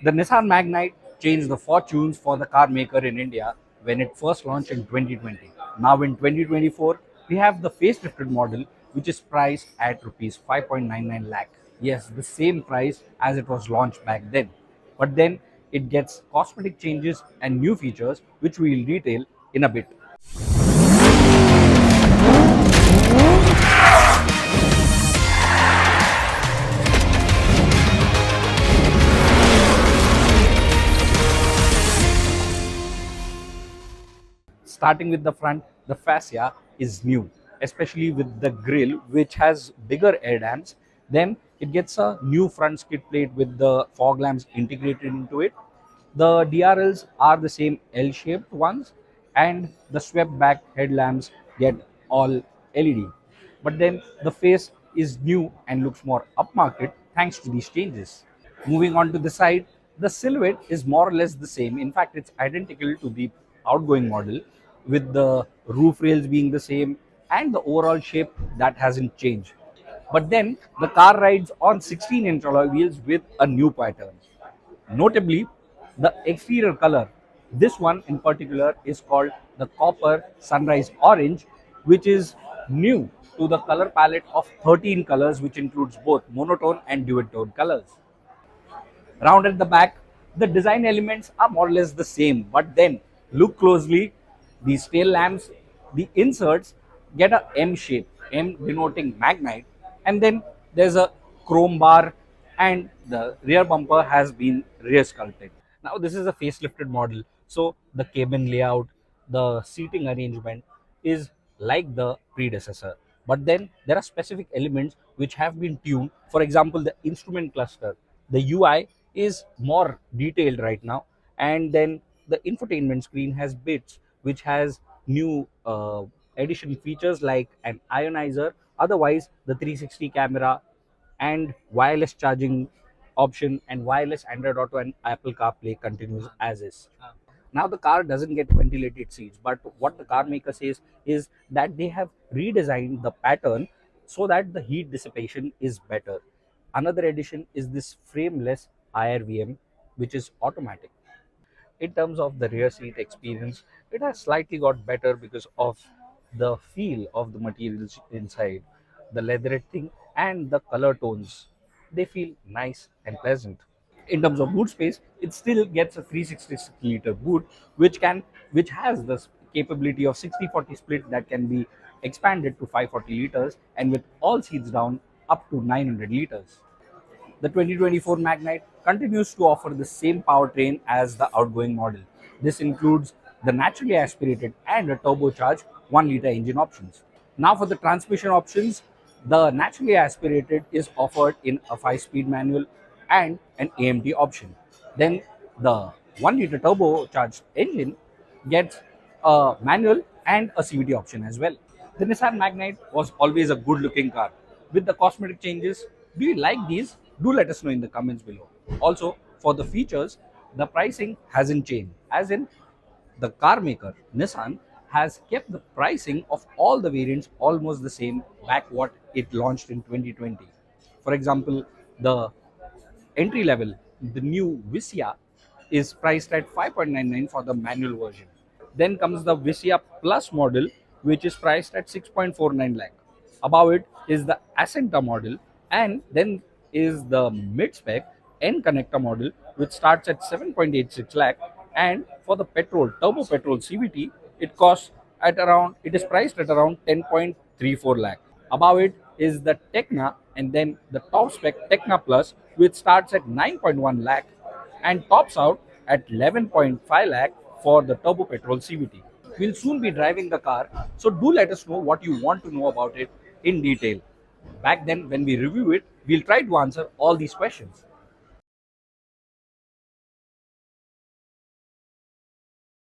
The Nissan Magnite changed the fortunes for the car maker in India when it first launched in 2020. Now in 2024, we have the facelifted model which is priced at rupees 5.99 lakh. Yes, the same price as it was launched back then. But then it gets cosmetic changes and new features which we will detail in a bit. Starting with the front, the fascia is new, especially with the grille, which has bigger air dams. Then it gets a new front skid plate with the fog lamps integrated into it. The DRLs are the same L-shaped ones, and the swept back headlamps get all LED. But then the face is new and looks more upmarket thanks to these changes. Moving on to the side, the silhouette is more or less the same. In fact, it's identical to the outgoing model, with the roof rails being the same and the overall shape that hasn't changed. But then the car rides on 16-inch alloy wheels with a new pattern. Notably, the exterior color, this one in particular is called the Copper Sunrise Orange, which is new to the color palette of 13 colors, which includes both monotone and dual tone colors. Round at the back, the design elements are more or less the same, but then look closely, these tail lamps, the inserts get a M shape, M denoting Magnite, and then there's a chrome bar, and the rear bumper has been rear sculpted. Now this is a facelifted model, so the cabin layout, the seating arrangement is like the predecessor. But then there are specific elements which have been tuned. For example, the instrument cluster, the UI is more detailed right now, and then the infotainment screen has bits which has new addition features like an ionizer. Otherwise, the 360 camera and wireless charging option and wireless Android Auto and Apple CarPlay continues as is. Now the car doesn't get ventilated seats, but what the car maker says is that they have redesigned the pattern so that the heat dissipation is better. Another addition is this frameless IRVM, which is automatic. In terms of the rear seat experience, it has slightly got better because of the feel of the materials inside, the leatherette and the color tones. They feel nice and pleasant. In terms of boot space, it still gets a 366-liter boot, which has the capability of 60-40 split that can be expanded to 540 liters, and with all seats down up to 900 liters. The 2024 Magnite continues to offer the same powertrain as the outgoing model. This includes the naturally aspirated and a turbocharged 1-liter engine options. Now for the transmission options, the naturally aspirated is offered in a 5-speed manual and an AMT option. Then the 1-liter turbocharged engine gets a manual and a CVT option as well. The Nissan Magnite was always a good looking car. With the cosmetic changes, do you like these? Do let us know in the comments below. Also, for the features, the pricing hasn't changed. As in, the car maker, Nissan, has kept the pricing of all the variants almost the same back what it launched in 2020. For example, the entry level, the new Visia is priced at 5.99 for the manual version. Then comes the Visia Plus model, which is priced at 6.49 lakh. Above it is the Ascenta model, and then is the mid-spec N connector model, which starts at 7.86 lakh. And for the turbo petrol CVT, it is priced at around 10.34 lakh. Above it is the Tecna, and then the top spec Tecna Plus, which starts at 9.1 lakh and tops out at 11.5 lakh for the turbo petrol CVT. We'll soon be driving the car, so do let us know what you want to know about it in detail. Back then, when we review it, we'll try to answer all these questions.